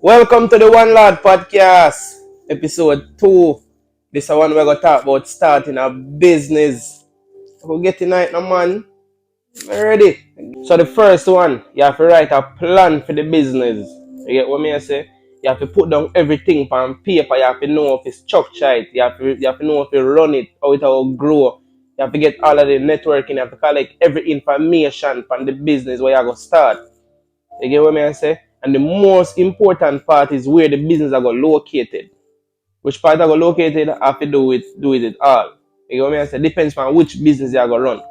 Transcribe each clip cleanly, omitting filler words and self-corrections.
Welcome to the One Lord Podcast, episode 2. This is one we're going to talk about starting a business. We're getting right now, man. I'm ready. So the first one, you have to write a plan for the business. You get what I say? You have to put down everything on paper. You have to know if it's structured. You have to know if you run it, how it will grow. You have to get all of the networking. You have to collect every information from the business where you're going to start. You get what I say? And the most important part is where the business are going located. Which part are going located have to do with it all. You get what I say? Depends on which business you are going to run.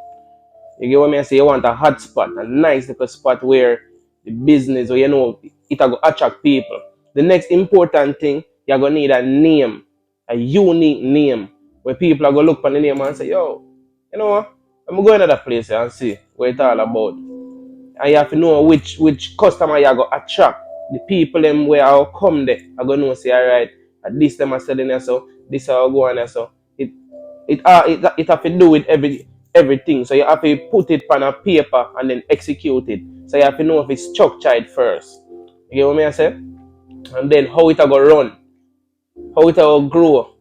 You get what I say? You want a hot spot, a nice little spot where the business, or it will attract people. The next important thing, you're going to need a name, a unique name, where people are going to look for the name and say, yo, you know what? I'm going to that place and see what it's all about. And you have to know which customer you are going to attract. The people them where I'll come there are going to know, say, all right, at this them are selling there, so this how I go on there. So it have to do with everything. So you have to put it on a paper and then execute it. So you have to know if it's structured first. You get what I say? And then how it will go run, how it will grow.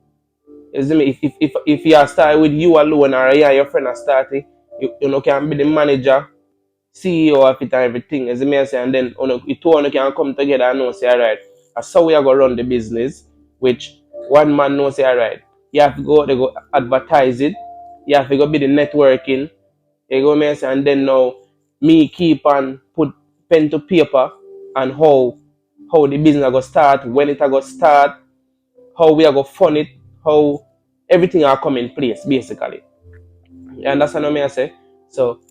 You see me? If you are starting with you alone or you and your friend are starting, you can be the manager, CEO of it and everything. You see me? And then you two can come together and know, say, all right, that's how we are going to run the business, which one man knows, say, all right, you have to go advertise it, you have to go be the networking, you go me say, and then now me keep on put pen to paper and how the business go start, when it go start, how we are go fund it, how everything are come in place basically. You understand what I say? So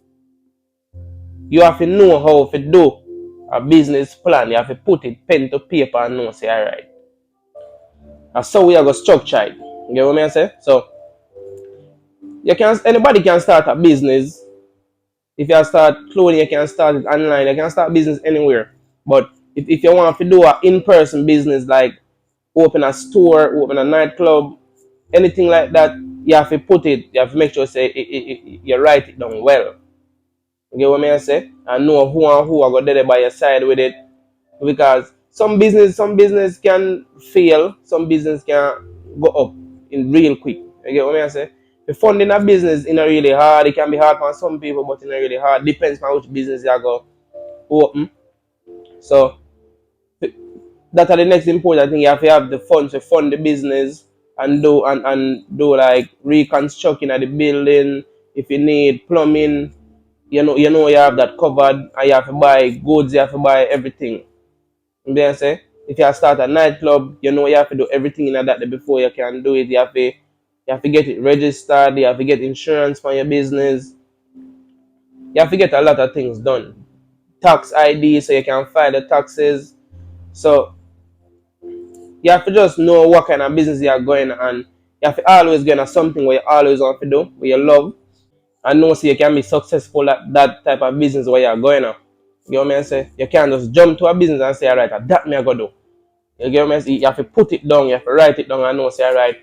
you have to know how to do a business plan. You have to put it pen to paper and know, say, all right. That's how we are going to structure it. You get what I say? So anybody can start a business. If you start clothing, you can start it online. You can start business anywhere. But if you want to do an in-person business, like open a store, open a nightclub, anything like that, you have to put it. You have to make sure say you write it down well. You get what I say? And know who and who are going there by your side with it. Because some business can fail, some business can go up in real quick. You get what I say? The funding a business in a really hard. It can be hard for some people, but in a really hard. Depends on which business you are going open. So that are the next important thing. You have to have the funds to fund the business and do like reconstructing of the building. If you need plumbing, you have that covered, and you have to buy goods, you have to buy everything. Then say, if you start a nightclub, you have to do everything in that before you can do it. You have to get it registered, you have to get insurance for your business. You have to get a lot of things done. Tax ID so you can file the taxes. So you have to just know what kind of business you are going, and you have to always go into something where you always want to do, where you love, and know so you can be successful at that type of business where you are going on. You know what I say? You can't just jump to a business and say, all right, that me I go do. You get what I say? You have to put it down, you have to write it down and know, say, all right,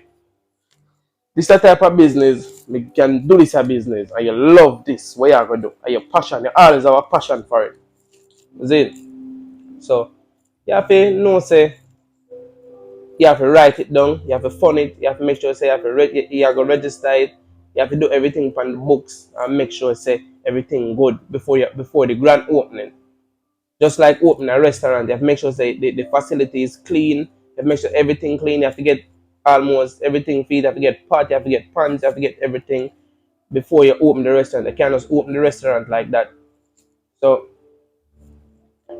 this is the type of business, we can do this a business, and you love this, what you are going to do, and your passion, you always have a passion for it. Is it? So, you have to know, say, you have to write it down, you have to fund it, you have to make sure, say, you have to register it, you have to do everything from the books, and make sure, say, everything good before the grand opening. Just like opening a restaurant, you have to make sure say the facility is clean. You have to make sure everything clean. You have to get almost everything feed. You have to get pot. You have to get pans. You have to get everything before you open the restaurant. You can't just open the restaurant like that. So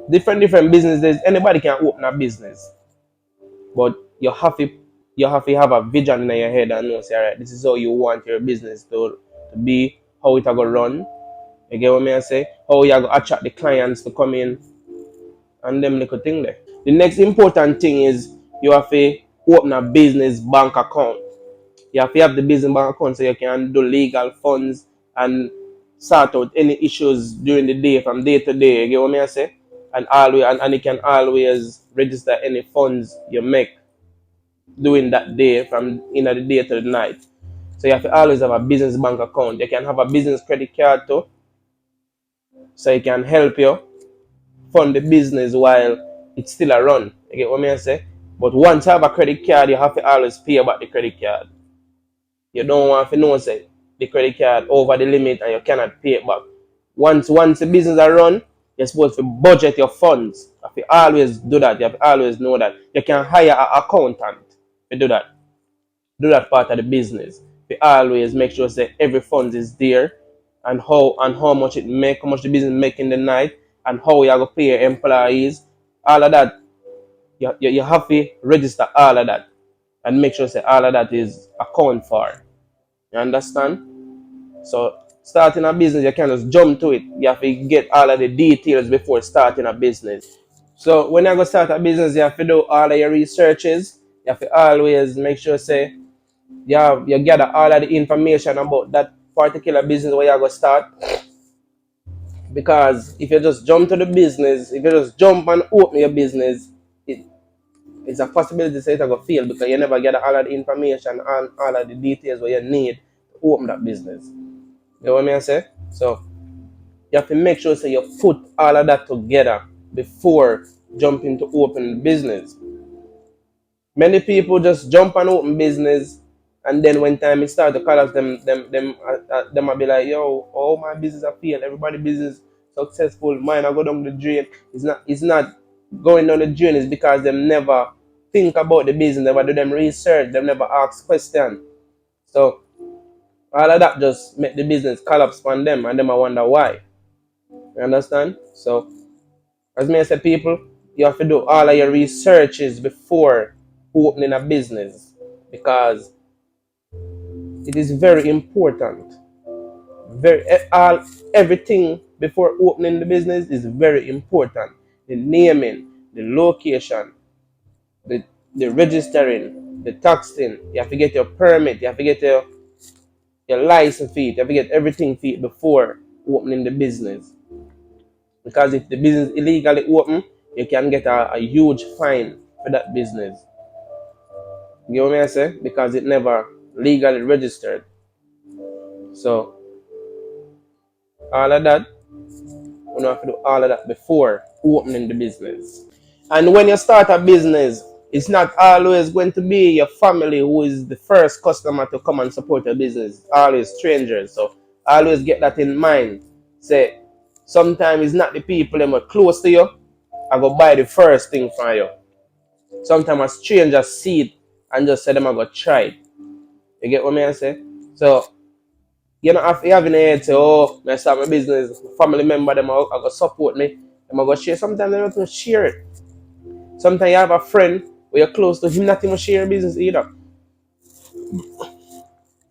different businesses. Anybody can open a business, but you have to have a vision in your head and know, say, all right, this is how you want your business to be, how it will run. You get what I say? How you going to attract the clients to come in, and them little thing there. The next important thing is you have to open a business bank account. You have to have the business bank account so you can do legal funds and sort out any issues during the day, from day to day. You get what I say? And you can always register any funds you make during that day, from the day to the night. So you have to always have a business bank account. You can have a business credit card too, so it can help you fund the business while it's still a run. You get what I say? But once you have a credit card, you have to always pay about the credit card. You don't want to know say the credit card over the limit and you cannot pay it back. Once the business are run, you're supposed to budget your funds. You have to always do that. You have to always know that. You can hire an accountant to do that. Do that part of the business. You always make sure that every fund is there and how much it make, how much the business make in the night, and how you are gonna pay your employees. All of that. You have to register all of that and make sure that all of that is accounted for. You understand? So starting a business, you can't just jump to it. You have to get all of the details before starting a business. So when you go start a business, you have to do all of your researches. You have to always make sure say you gather all of the information about that particular business where you go start. Because if you just jump to the business, if you just jump and open your business, it's a possibility that it's going to fail because you never get all of the information and all of the details where you need to open that business. You know what I say? So you have to make sure so you put all of that together before jumping to open the business. Many people just jump and open business, and then when time it start to collapse, them will be like, yo, all my business are failed. Everybody business successful. Mine I go down the drain. It's not going down the drain. It's because them never think about the business. Never do them research. Them never ask questions. So all of that just make the business collapse on them, and them I wonder why. You understand? So as me I say, people, you have to do all of your researches before opening a business because it is very important. Everything before opening the business is very important. The naming, the location, the registering, the taxing. You have to get your permit. You have to get your license fee. You have to get everything fee before opening the business. Because if the business illegally open, you can get a huge fine for that business. You know what I say? Because it never legally registered. So all of that, you have to do all of that before opening the business. And when you start a business, it's not always going to be your family who is the first customer to come and support your business. It's always strangers. So always get that in mind. Say, sometimes it's not the people that are close to you I go buy the first thing from you. Sometimes a stranger see it and just say them I go try it. You get what I say? So you know if you have in your head say, oh, I start my business, family member them I go support me, them I go share. Sometimes they don't even share it. Sometimes you have a friend where you're close to him not even share business either.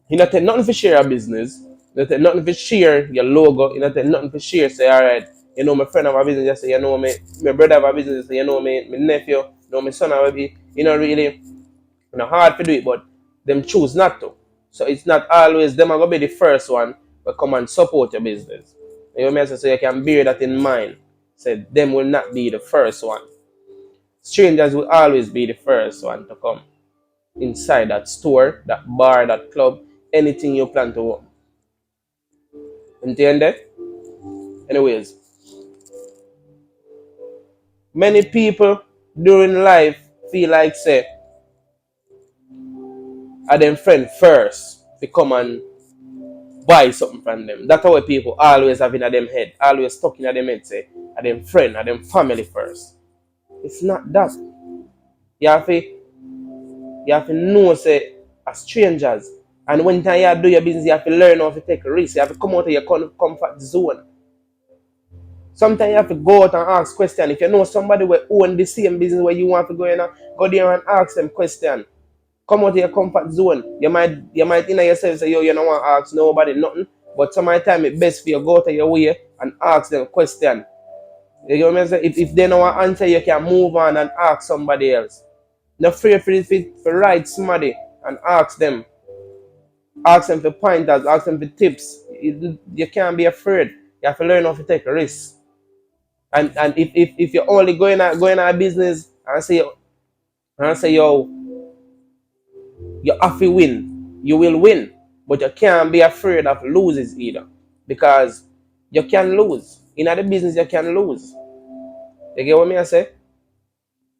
He not take nothing for share your business. He not take nothing for share your logo. He not take nothing for share. Say, alright, you know my friend have a business, just say you know me, my brother have a business, say you know me, my nephew, you know my son have a business. You know really, you know hard to do it, but them choose not to. So it's not always them are gonna be the first one but come and support your business. You know what I mean? So you can bear that in mind. Say them will not be the first one. Strangers will always be the first one to come inside that store, that bar, that club, anything you plan to own. Entiende? Anyways, many people during life feel like say are them friend first to come and buy something from them. That's how people always have in them head, always stuck in them head say are them friend, are them family first. It's not that. You have to know say as strangers. And when time you do your business, you have to learn how to take risks. You have to come out of your comfort zone. Sometimes you have to go out and ask questions. If you know somebody will own the same business where you want to go in, go there and ask them questions. Come out of your comfort zone. You might in yourself say, yo, you don't want to ask nobody nothing. But sometimes it's best for you to go out of your way and ask them questions. You know what I mean? If they don't want to answer, you can move on and ask somebody else. Not afraid for write somebody and ask them. Ask them for pointers, ask them for tips. You can't be afraid. You have to learn how to take risks. And if you're only going out of business and say yo, you have to win, you will win. But you can't be afraid of losses either. Because you can lose. In other business you can lose. You get what I say?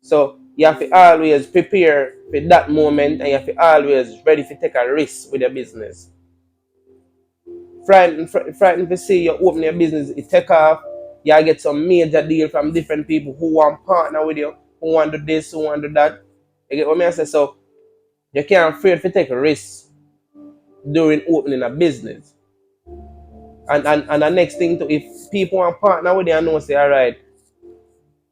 So you have to always prepare for that moment, and you have to always ready to take a risk with your business. Frightened to see you open your business, it take off, you get some major deal from different people who want partner with you, who want to do this, who want to do that. You get what I say? So you can't afraid to take a risk during opening a business. And the next thing too, if people want partner with you and know say, all right,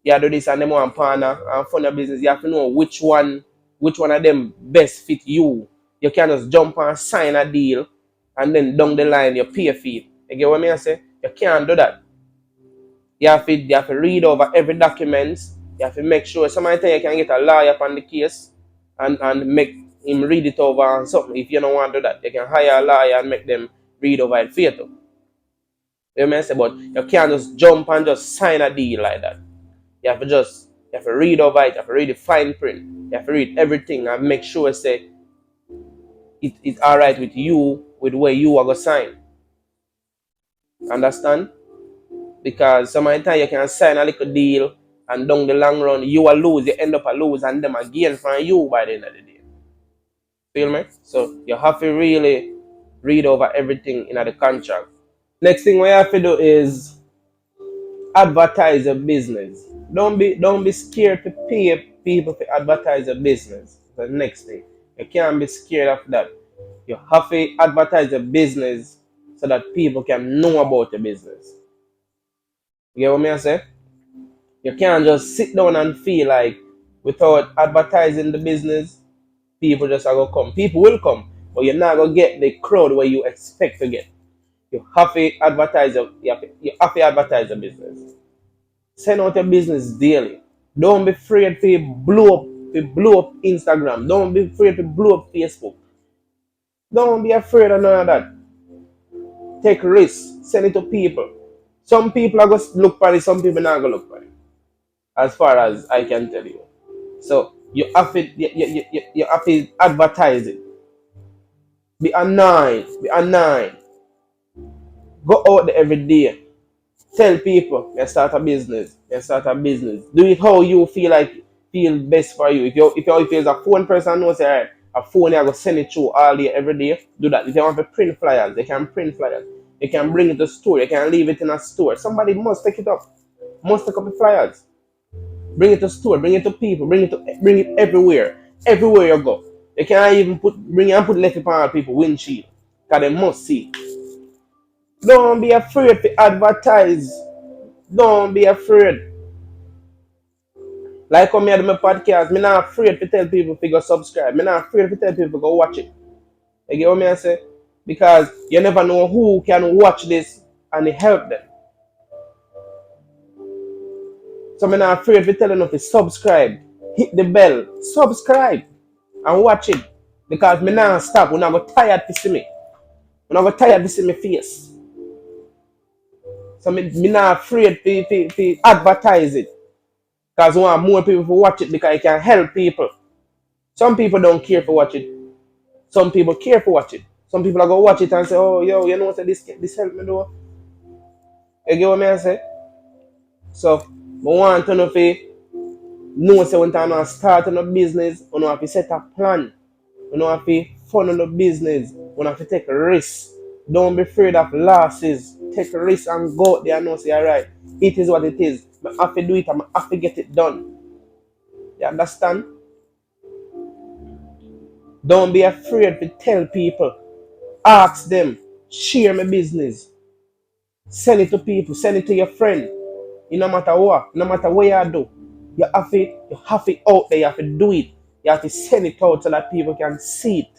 you do this and them want partner and fund a business, you have to know which one of them best fit you. You can't just jump and sign a deal and then down the line you pay a fee. You get what I say? You can't do that. You have to read over every document. You have to make sure sometimes you can get a lawyer on the case and make him read it over and something. If you don't want to do that, you can hire a lawyer and make them read over it for you too. You know what I say? But you can't just jump and just sign a deal like that. You have to read over it, you have to read the fine print, you have to read everything and make sure say it's alright with you with where you are gonna sign. Understand? Because some of the time you can sign a little deal and down the long run you will lose, you end up a lose and them again from you by the end of the day. Feel me? So you have to really read over everything in the contract. Next thing we have to do is advertise your business. Don't be scared to pay people to advertise your business. The next thing. You can't be scared of that. You have to advertise your business so that people can know about your business. You get what I say? You can't just sit down and feel like without advertising the business, people just are gonna come. People will come, but you're not gonna get the crowd where you expect to get. You have to advertise you have to advertise your business. Send out your business daily. Don't be afraid to blow up Instagram. Don't be afraid to blow up Facebook. Don't be afraid of none of that. Take risks. Send it to people. Some people are going to look for it, some people not going to look for it. As far as I can tell you. So you have to advertise it. Be annoyed. Be annoyed. Go out there every day. Tell people you start a business. You start a business. Do it how you feel best for you. If you're a phone person knows alright, a phone you go send it through all day every day. Do that. If you want to print flyers, they can print flyers. You can bring it to store. You can leave it in a store. Somebody must take it up. Must take up the flyers. Bring it to store. Bring it to people. Bring it everywhere. Everywhere you go. You can't even bring it and put letter on people windshield. Because they must see. Don't be afraid to advertise. Don't be afraid. Like when I do my podcast, I'm not afraid to tell people to go subscribe. I'm not afraid to tell people to go watch it. You get what I say? Because you never know who can watch this and it help them. So I'm not afraid to tell them to subscribe. Hit the bell. Subscribe. And watch it. Because I'm not stop. I'm not tired to see me. I'm not tired to see my face. So I'm not afraid to advertise it. Because we want more people to watch it because it can help people. Some people don't care for watch it. Some people care for watch it. Some people are going to watch it and say, oh, yo, you know what, this help me do. You get what I say? So, I want to know if know say when time start a business, you have to set a plan. You have to fund the business. You have to take risks. Don't be afraid of losses. Take risks and go out there and know say, all right, it is what it is. I have to do it and I have to get it done. You understand? Don't be afraid to tell people. Ask them. Share my business. Send it to people. Send it to your friend. No matter what. No matter what you do. You have it out there. You have to do it. You have to send it out so that people can see it.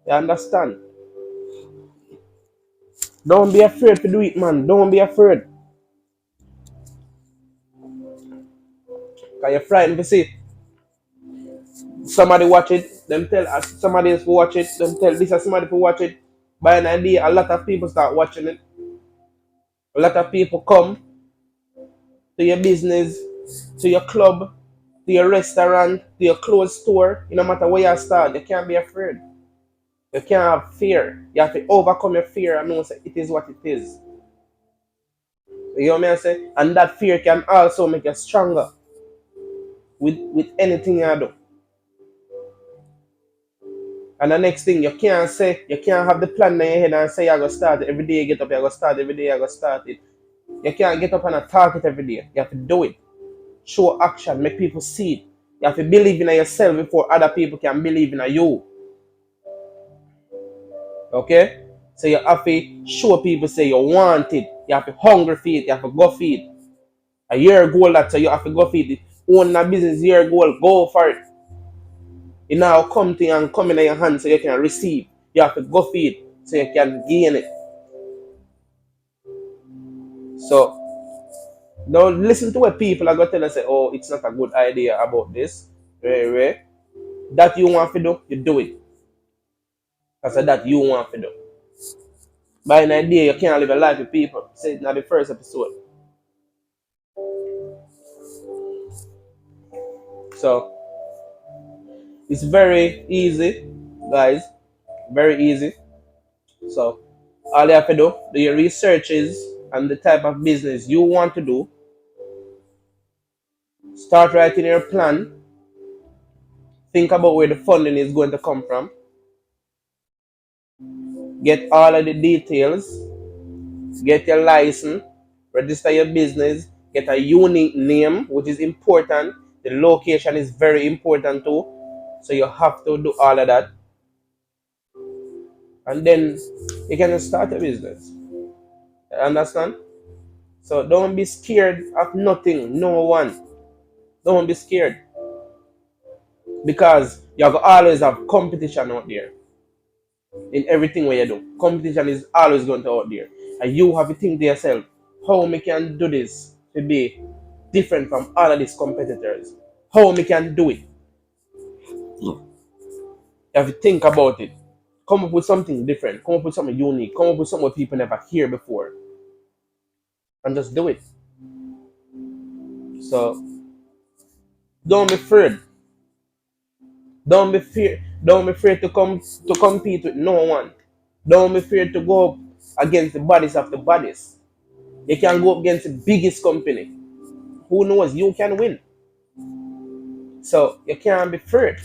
You understand? Don't be afraid to do it, man. Don't be afraid. Because you're frightened to see somebody watch it, them tell somebody else to watch it, them tell this or somebody to watch it. By an idea, a lot of people start watching it. A lot of people come to your business, to your club, to your restaurant, to your clothes store. No matter where you start, you can't be afraid. You can't have fear. You have to overcome your fear and know that it is what it is. You know what I'm saying? And that fear can also make you stronger. with anything you do. And the next thing, you can't have the plan in your head and say you're gonna start it. Every day you get up, you're gonna start it. Every day you're gonna start it. You can't get up and talk it every day. You have to do it. Show action, make people see it. You have to believe in yourself before other people can believe in you. Okay? So you have to show people say you want it. You have to hungry for it. You have to go for it. A year goal that so you have to go for it. Own a business year goal, go for it. It now come to you and come in your hand so you can receive. You have to go for it so you can gain it. So don't listen to what people are going to tell and say, oh, it's not a good idea about this. That you want to do, you do it. Because that you want to do. By an idea, you can't live a life with people. Say it in the first episode. So it's very easy, guys. Very easy. So all you have to do your researches and the type of business you want to do. Start writing your plan. Think about where the funding is going to come from. Get all of the details. Get your license. Register your business. Get a unique name, which is important. The location is very important too. So you have to do all of that. And then you can start a business. Understand? So don't be scared of nothing, no one. Don't be scared. Because you have always have competition out there. In everything what you do. Competition is always going to out there. And you have to think to yourself, how me can do this to be different from all of these competitors? How me can do it? You have to think about it. Come up with something different. Come up with something unique. Come up with something people never hear before. And just do it. So don't be afraid. Don't be afraid to compete with no one. Don't be afraid to go up against the bodies of the bodies. You can go up against the biggest company. Who knows? You can win. So you can't be afraid.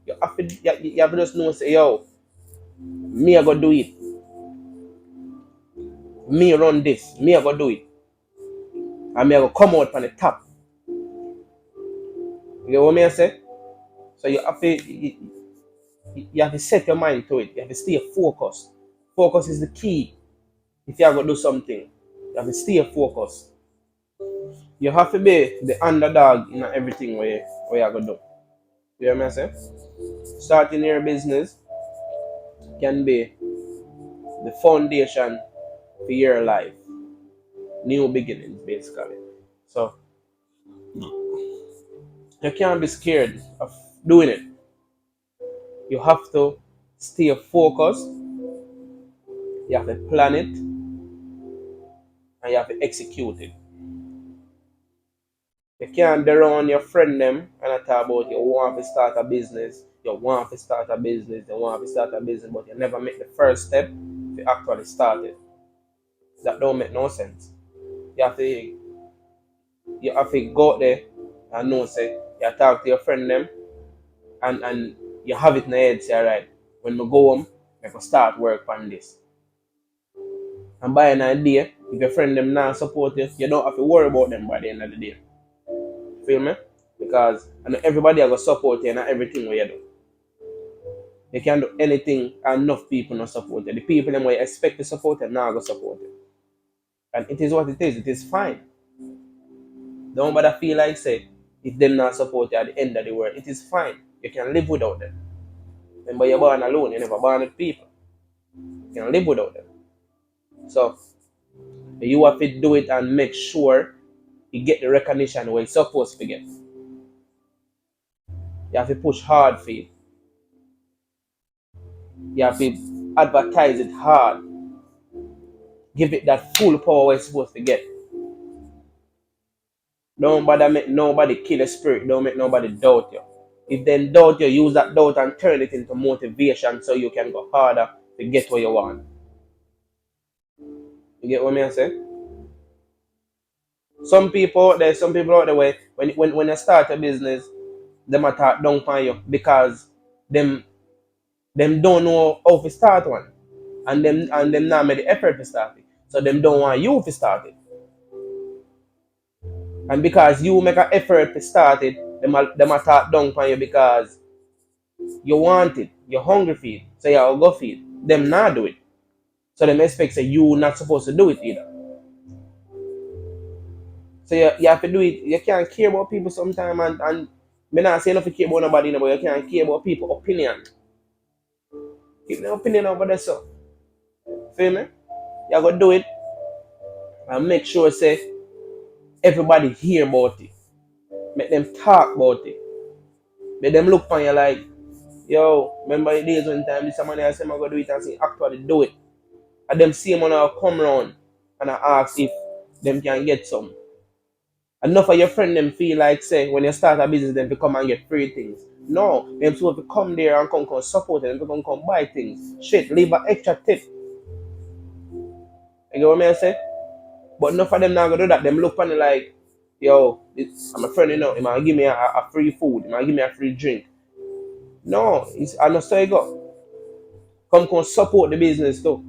You have to just know say, yo, me I go do it. Me run this. Me I go do it. And me I go come out from the top. You get what me I say? So you have to set your mind to it. You have to stay focused. Focus is the key. If you are going to do something, you have to stay focused. You have to be the underdog in everything where you're going to do. You hear me I say? Starting your business can be the foundation for your life. New beginnings, basically. So, you can't be scared of doing it. You have to stay focused. You have to plan it. And you have to execute it. You can't be around your friend them and talk about you want to start a business, you want to start a business, you want to start a business, but you never make the first step to actually start it. That don't make no sense. You have to go out there and know say you talk to your friend them and you have it in the head, say alright, when we go home, we can start work on this. And by an idea, if your friend them not support you, you don't have to worry about them by the end of the day. Feel me? Because I know everybody are gonna support you in everything what you do. You can't do anything and enough people not support you. The people them what you expect to support you now gonna support you. And it is what it is. It is fine. Don't bother feel like say if them not support you at the end of the world. It is fine. You can live without them. Remember you're born alone, you never born with people. You can live without them. So you have to do it and make sure you get the recognition where you're supposed to get. You have to push hard for it. You have to advertise it hard. Give it that full power where it's supposed to get. Don't bother make nobody kill the spirit. Don't make nobody doubt you. If they doubt you, use that doubt and turn it into motivation so you can go harder to get what you want. You get what I say? Some people out there where when you start a business, them attack down on you because them them don't know how to start one. And them not make the effort to start it. So them don't want you to start it. And because you make an effort to start it, them attack down on you because you want it, you're hungry for it, so you'll go for it. Them not do it. So them expect say you not supposed to do it either. So you have to do it. You can't care about people sometimes and me not saying nothing care about nobody, but you can't care about people opinion. Keep the opinion over there, so feel me? You gotta do it and make sure say everybody hear about it. Make them talk about it. Make them look on you like, yo, remember the days when time this somebody I say I'm gonna do it and say actually do it. And them same one will come round and I ask if them can get some. Enough of your friend them feel like say when you start a business them to come and get free things. No, them supposed to come there and come support them, come buy things. Shit, leave an extra tip. You get what I say? But enough of them not gonna do that. Them look on it like, yo, I'm a friend, he might give me a free food, he might give me a free drink. No, I know so you go. Come support the business too.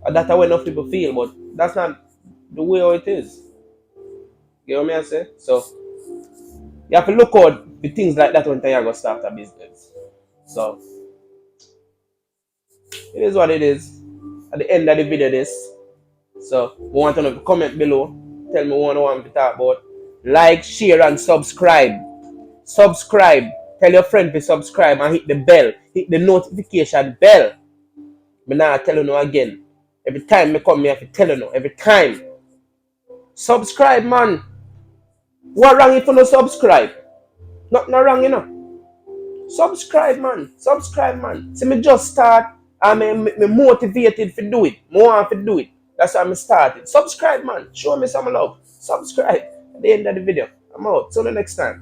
And that's how enough people feel, but that's not the way how it is. You know what I say? So you have to look out the things like that when you go start a business. So it is what it is. At the end of the video this. So we want to know, comment below. Tell me what you want me to talk about. Like, share and subscribe. Subscribe. Tell your friend to subscribe and hit the bell. Hit the notification bell. But now I tell you no again. Every time I come here, I have to tell you no. Every time. Subscribe, man. What wrong if you don't subscribe? Nothing wrong, Subscribe, man. Subscribe, man. See me just start. I'm motivated to do it. More want to do it. That's why I started. Subscribe, man. Show me some love. Subscribe. At the end of the video. I'm out. Till the next time.